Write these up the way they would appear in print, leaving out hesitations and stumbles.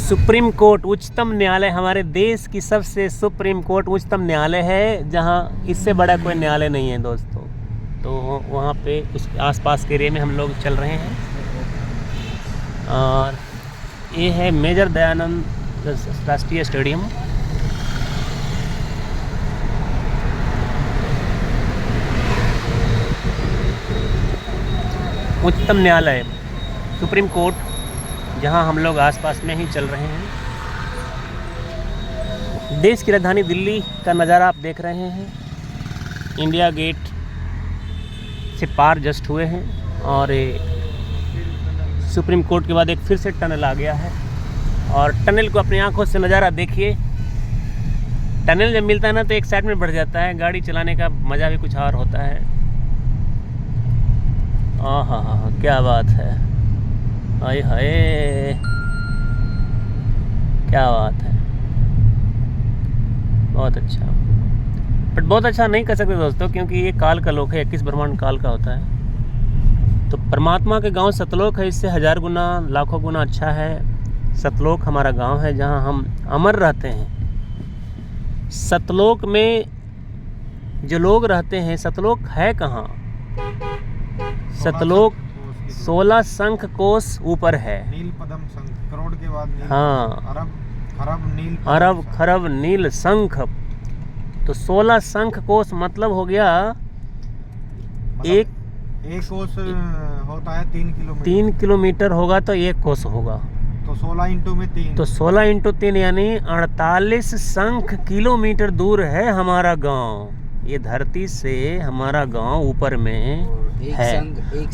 Supreme court उच्चतम न्यायालय हमारे देश की सबसे सुप्रीम कोर्ट उच्चतम न्यायालय है, जहाँ इससे बड़ा कोई न्यायालय नहीं है दोस्तों। तो वहाँ पे उस आसपास के एरिया में हम लोग चल रहे हैं और ये है मेजर दयानंद राष्ट्रीय स्टेडियम। उच्चतम न्यायालय सुप्रीम कोर्ट, जहां हम लोग आसपास में ही चल रहे हैं। देश की राजधानी दिल्ली का नज़ारा आप देख रहे हैं। इंडिया गेट से पार जस्ट हुए हैं और सुप्रीम कोर्ट के बाद एक फिर से टनल आ गया है और टनल को अपनी आंखों से नज़ारा देखिए। टनल जब मिलता है ना तो एक साइड में बढ़ जाता है, गाड़ी चलाने का मज़ा भी कुछ और होता है। हाँ, क्या बात है, हाय हाय, क्या बात है, बहुत अच्छा। बट बहुत अच्छा नहीं कर सकते दोस्तों, क्योंकि ये काल का लोक है, 21 ब्रह्मांड काल का होता है। तो परमात्मा के गांव सतलोक है, इससे 1000 गुना लाखों गुना अच्छा है। सतलोक हमारा गांव है, जहां हम अमर रहते हैं। सतलोक में जो लोग रहते हैं, सतलोक है कहाँ? सतलोक 16 शंख कोश ऊपर है। नील पदम शंख, करोड़ के बाद नील, हाँ, अरब खरब नील शंख। तो 16 शंख कोश मतलब हो गया एक कोस होता है 3 किलोमीटर। 3 किलोमीटर होगा तो एक कोस होगा, तो 16 इंटू में 3, तो 16 इंटू 3 यानी 48 शंख किलोमीटर दूर है हमारा गांव। ये धरती से हमारा गांव ऊपर में है।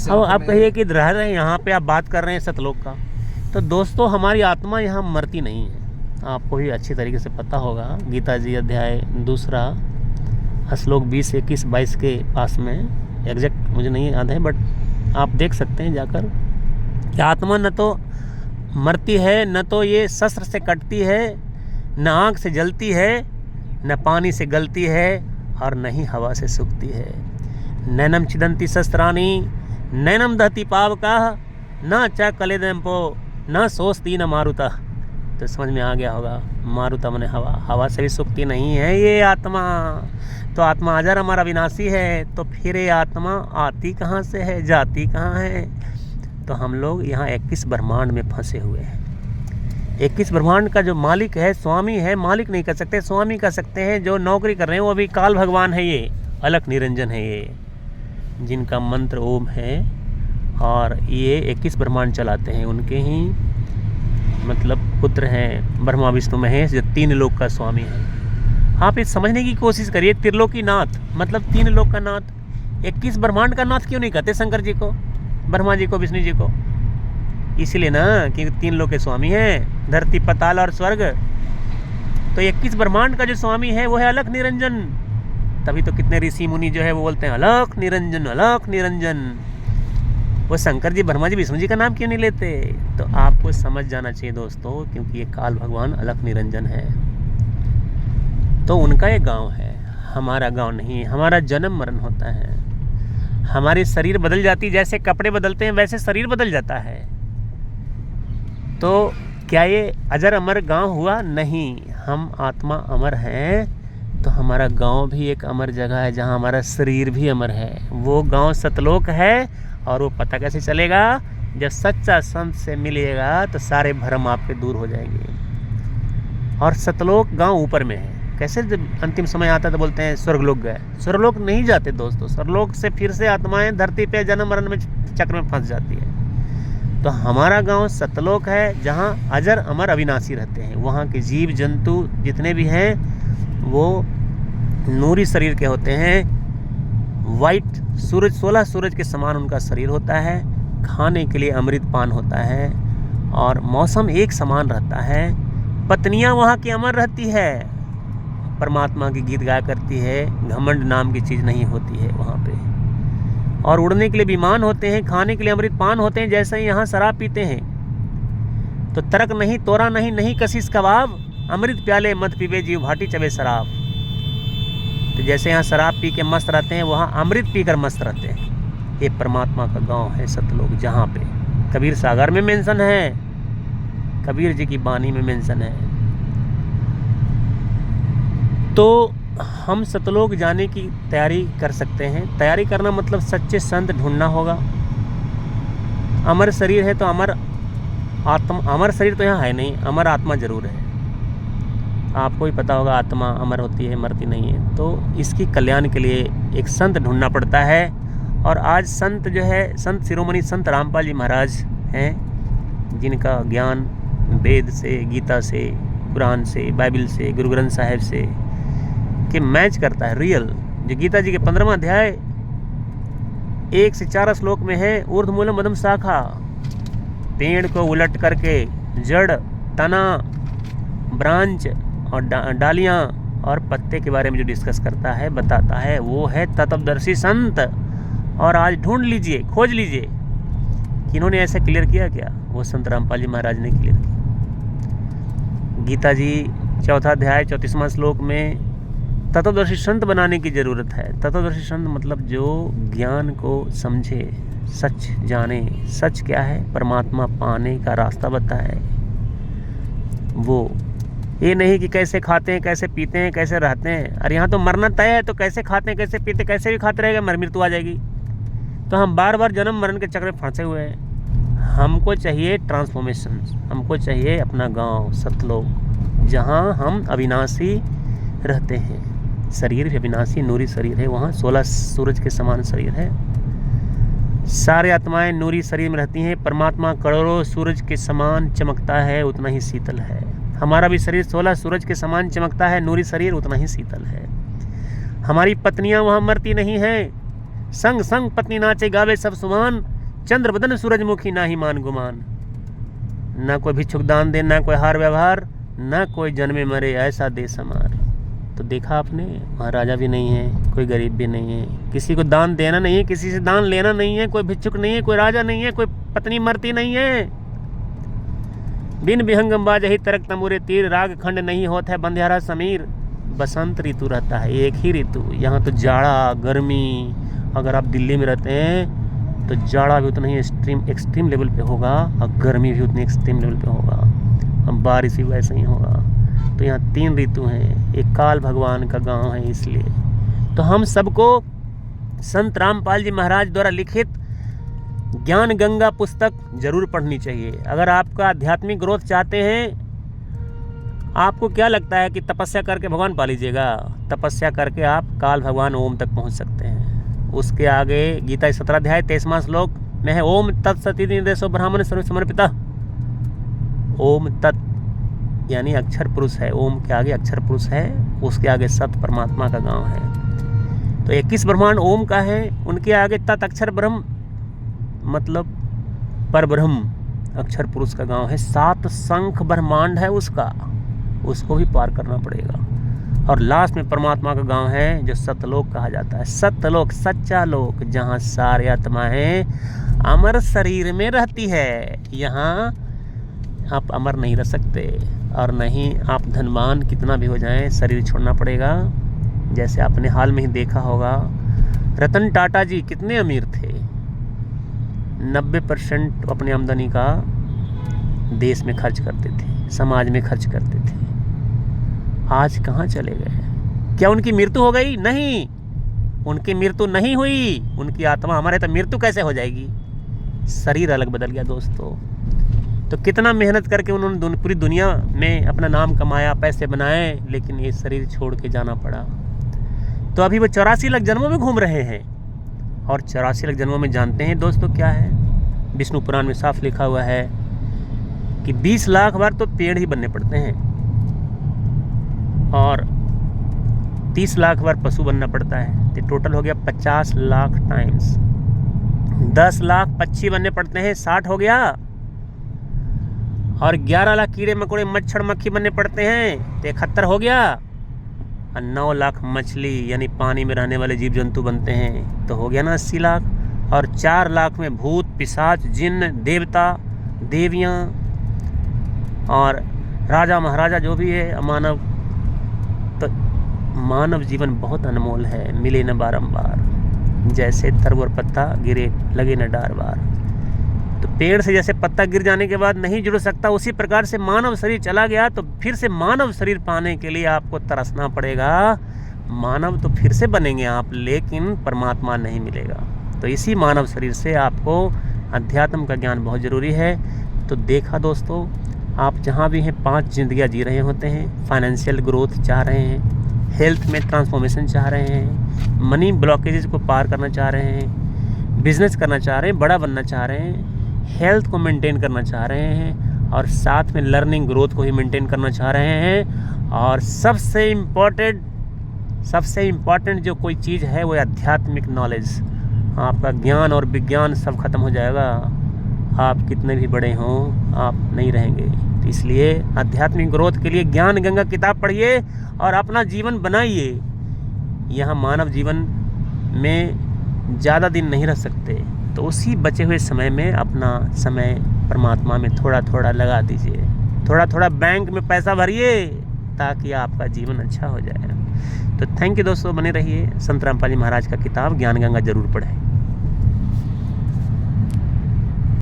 अब आप कहिए कि रह रहे हैं यहाँ पे, आप बात कर रहे हैं सतलोक का। तो दोस्तों हमारी आत्मा यहाँ मरती नहीं है, आपको भी अच्छी तरीके से पता होगा। गीता जी अध्याय 2 श्लोक 20, 21, 22 के पास में, एग्जैक्ट मुझे नहीं याद है, बट आप देख सकते हैं जाकर कि आत्मा न तो मरती है, न तो ये शस्त्र से कटती है, न आँख से जलती है, न पानी से गलती है, और न ही हवा से सूखती है। नैनम छिदंती शस्त्राणी नैनम दहती पावका न च कलेदम्पो न सोचती न मारुता। तो समझ में आ गया होगा, मारुता मने हवा, हवा से भी सूखती नहीं है ये आत्मा। तो आत्मा अजर हमारा विनाशी है, तो फिर ये आत्मा आती कहाँ से है, जाती कहाँ है? तो हम लोग यहाँ 21 ब्रह्मांड में फंसे हुए हैं। 21 ब्रह्मांड का जो मालिक है, स्वामी है, मालिक नहीं कर सकते, स्वामी कर सकते हैं। जो नौकरी कर रहे हैं वो भी काल भगवान है, ये अलख निरंजन है, ये जिनका मंत्र ओम है, और ये 21 ब्रह्मांड चलाते हैं। उनके ही मतलब पुत्र हैं ब्रह्मा विष्णु महेश, जो 3 लोक का स्वामी है। आप इस समझने की कोशिश करिए, त्रिलोकी नाथ मतलब 3 लोक का नाथ। 21 ब्रह्मांड का नाथ क्यों नहीं कहते शंकर जी को, ब्रह्मा जी को, विष्णु जी को? इसीलिए ना कि 3 लोक के स्वामी हैं, धरती, पताल और स्वर्ग। तो 21 ब्रह्मांड का जो स्वामी है वो है अलख निरंजन। तभी तो कितने ऋषि मुनि जो है वो बोलते हैं अलख निरंजन, अलख निरंजन। वो शंकर जी, ब्रह्मा जी, विष्णु जी का नाम क्यों नहीं लेते? तो आपको समझ जाना चाहिए दोस्तों, क्योंकि ये काल भगवान अलख निरंजन है। तो उनका ये गांव है, हमारा गांव नहीं। हमारा जन्म मरण होता है, हमारी शरीर बदल जाती, जैसे कपड़े बदलते हैं वैसे शरीर बदल जाता है। तो क्या ये अजर अमर गांव हुआ? नहीं, हम आत्मा अमर हैं। तो हमारा गांव भी एक अमर जगह है, जहां हमारा शरीर भी अमर है। वो गांव सतलोक है, और वो पता कैसे चलेगा? जब सच्चा संत से मिलेगा तो सारे भ्रम आपके दूर हो जाएंगे। और सतलोक गांव ऊपर में है। कैसे जब अंतिम समय आता तो बोलते हैं स्वर्गलोक गए, स्वर्गलोक नहीं जाते दोस्तों। स्वर्गलोक से फिर से आत्माएं धरती पे जन्म मरण में चक्र में फंस जाती है। तो हमारा गांव सतलोक है, जहां अजर अमर अविनाशी रहते हैं। वहां के जीव जंतु जितने भी हैं वो नूरी शरीर के होते हैं। वाइट सूरज, 16 सूरज के समान उनका शरीर होता है। खाने के लिए अमृत पान होता है, और मौसम एक समान रहता है। पत्नियां वहाँ की अमर रहती है, परमात्मा की गीत गाया करती है। घमंड नाम की चीज़ नहीं होती है वहाँ पे। और उड़ने के लिए विमान होते हैं, खाने के लिए अमृत पान होते हैं। जैसे ही यहाँ शराब पीते हैं तो तरक नहीं, तोरा नहीं, नहीं कशिश कबाब, अमृत प्याले मत पीवे जीव भाटी चबे शराब। तो जैसे यहाँ शराब पी के मस्त रहते हैं, वहाँ अमृत पीकर मस्त रहते हैं। ये परमात्मा का गांव है सतलोक, जहाँ पे कबीर सागर में मेंशन है कबीर जी की बानी में मेंशन है। तो हम सतलोक जाने की तैयारी कर सकते हैं। तैयारी करना मतलब सच्चे संत ढूंढना होगा। अमर शरीर है तो अमर शरीर तो यहाँ है नहीं, अमर आत्मा जरूर है। आपको ही पता होगा आत्मा अमर होती है, मरती नहीं है। तो इसकी कल्याण के लिए एक संत ढूंढना पड़ता है। और आज संत जो है, संत शिरोमणि संत रामपाल जी महाराज हैं, जिनका ज्ञान वेद से, गीता से, कुरान से, बाइबल से, गुरु ग्रंथ साहिब से के मैच करता है रियल। जो गीता जी के 15वां अध्याय 1 से 4 श्लोक में है, ऊर्ध्वमूलम मध्यम शाखा, पेड़ को उलट करके जड़, तना, ब्रांच और डालियां और पत्ते के बारे में जो डिस्कस करता है, बताता है, वो है तत्वदर्शी संत। और आज ढूंढ लीजिए, खोज लीजिए कि इन्होंने ऐसे क्लियर किया क्या। वो संत रामपाल जी महाराज ने क्लियर किया। गीता जी 4वां अध्याय 34वां श्लोक में तत्वदर्शी संत बनाने की ज़रूरत है। तत्वदर्शी संत मतलब जो ज्ञान को समझे, सच जाने। सच क्या है? परमात्मा पाने का रास्ता बताए। वो ये नहीं कि कैसे खाते हैं, कैसे पीते हैं, कैसे रहते हैं। अरे यहाँ तो मरना तय है, तो कैसे खाते हैं, कैसे पीते, कैसे भी खाते रहेगा, मृत्यु आ जाएगी। तो हम बार बार जन्म मरण के चक्र में फंसे हुए हैं। हमको चाहिए ट्रांसफॉर्मेशन, हमको चाहिए अपना गांव सतलोक, जहाँ हम अविनाशी रहते हैं। शरीर भी अविनाशी नूरी शरीर है, वहाँ 16 सूरज के समान शरीर है। सारे आत्माएं नूरी शरीर में रहती हैं। परमात्मा करोड़ों सूरज के समान चमकता है, उतना ही शीतल है। हमारा भी शरीर 16 सूरज के समान चमकता है, नूरी शरीर उतना ही शीतल है। हमारी पत्नियां वहाँ मरती नहीं हैं। संग संग पत्नी नाचे गावे सब सुमान, चंद्र बदन सूरजमुखी ना ही मान गुमान। ना कोई भिक्षुक दान दे, ना कोई हार व्यवहार, ना कोई जन्मे मरे, ऐसा देश हमार। तो देखा आपने, वहाँ राजा भी नहीं है, कोई गरीब भी नहीं है, किसी को दान देना नहीं है, किसी से दान लेना नहीं है, कोई भिक्षुक नहीं है, कोई राजा नहीं है, कोई पत्नी मरती नहीं है। बिन विहंगम बाजहि तरक तंबूरे तीर, राग खंड नहीं होता है बंध्यारा समीर। बसंत ऋतु रहता है, एक ही ऋतु। यहाँ तो जाड़ा गर्मी, अगर आप दिल्ली में रहते हैं तो जाड़ा भी उतना ही एक्सट्रीम लेवल पे होगा, और गर्मी भी उतनी एक्सट्रीम लेवल पे होगा, और बारिश भी वैसे ही होगा। तो यहाँ 3 ऋतु हैं। एक काल भगवान का गांव है। इसलिए तो हम सबको संत रामपाल जी महाराज द्वारा लिखित ज्ञान गंगा पुस्तक जरूर पढ़नी चाहिए। अगर आपका आध्यात्मिक ग्रोथ चाहते हैं, आपको क्या लगता है कि तपस्या करके भगवान पा लीजिएगा? तपस्या करके आप काल भगवान ओम तक पहुंच सकते हैं। उसके आगे गीता 17 अध्याय 23वां श्लोक में है, ओम तत्सति निर्देशो ब्राह्मण सर्व समर्पिता। ओम तत् यानी अक्षर पुरुष है। ओम के आगे अक्षर पुरुष है, उसके आगे सत परमात्मा का गांव है। तो 21 ब्रह्मांड ओम का है, उनके आगे तत् अक्षर ब्रह्म मतलब पर ब्रह्म अक्षर पुरुष का गांव है। 7 शंख ब्रह्मांड है उसका, उसको भी पार करना पड़ेगा। और लास्ट में परमात्मा का गांव है, जो सतलोक कहा जाता है। सतलोक सच्चा लोक, जहाँ सारे आत्माएं अमर शरीर में रहती है। यहाँ आप अमर नहीं रह सकते, और नहीं आप धनवान कितना भी हो जाएं, शरीर छोड़ना पड़ेगा। जैसे आपने हाल में ही देखा होगा, रतन टाटा जी कितने अमीर थे। 90% अपनी आमदनी का देश में खर्च करते थे, समाज में खर्च करते थे। आज कहाँ चले गए? क्या उनकी मृत्यु हो गई? नहीं, उनकी मृत्यु नहीं हुई। उनकी आत्मा, हमारे तो मृत्यु कैसे हो जाएगी? शरीर अलग बदल गया दोस्तों। तो कितना मेहनत करके उन्होंने पूरी दुनिया में अपना नाम कमाया, पैसे बनाए, लेकिन ये शरीर छोड़ के जाना पड़ा। तो अभी वो 84 लाख जन्मों में घूम रहे हैं। और 84 लाख जन्मों में जानते हैं दोस्तों क्या है? विष्णु पुराण में साफ लिखा हुआ है कि 20 लाख बार तो पेड़ ही बनने पड़ते हैं, और 30 लाख बार पशु बनना पड़ता है। तो टोटल हो गया 50 लाख टाइम्स। 10 लाख पक्षी बनने पड़ते हैं, 60 हो गया। और 11 लाख कीड़े मकोड़े मच्छर मक्खी बनने पड़ते हैं, तो 71 हो गया। और 9 लाख मछली यानी पानी में रहने वाले जीव जंतु बनते हैं, तो हो गया ना 80 लाख। और 4 लाख में भूत पिशाच जिन्न देवता देवियाँ और राजा महाराजा जो भी है मानव। तो मानव जीवन बहुत अनमोल है, मिले न बारंबार, जैसे तरवर पत्ता गिरे लगे न डार बार। तो पेड़ से जैसे पत्ता गिर जाने के बाद नहीं जुड़ सकता, उसी प्रकार से मानव शरीर चला गया तो फिर से मानव शरीर पाने के लिए आपको तरसना पड़ेगा। मानव तो फिर से बनेंगे आप, लेकिन परमात्मा नहीं मिलेगा। तो इसी मानव शरीर से आपको अध्यात्म का ज्ञान बहुत ज़रूरी है। तो देखा दोस्तों, आप जहाँ भी हैं 5 जिंदगियाँ जी रहे होते हैं। फाइनेंशियल ग्रोथ चाह रहे हैं, हेल्थ में ट्रांसफॉर्मेशन चाह रहे हैं, मनी ब्लॉकेजेस को पार करना चाह रहे हैं, बिजनेस करना चाह रहे हैं, बड़ा बनना चाह रहे हैं, हेल्थ को मेंटेन करना चाह रहे हैं, और साथ में लर्निंग ग्रोथ को ही मेंटेन करना चाह रहे हैं। और सबसे इम्पॉर्टेंट जो कोई चीज़ है वो आध्यात्मिक नॉलेज। आपका ज्ञान और विज्ञान सब खत्म हो जाएगा, आप कितने भी बड़े हों आप नहीं रहेंगे। तो इसलिए आध्यात्मिक ग्रोथ के लिए ज्ञान गंगा किताब पढ़िए और अपना जीवन बनाइए। यहाँ मानव जीवन में ज़्यादा दिन नहीं रह सकते, तो उसी बचे हुए समय में अपना समय परमात्मा में थोड़ा थोड़ा लगा दीजिए। थोड़ा थोड़ा बैंक में पैसा भरिए ताकि आपका जीवन अच्छा हो जाए। तो थैंक यू दोस्तों, बने रहिए। संत रामपाल जी महाराज का किताब ज्ञान गंगा जरूर पढ़ें।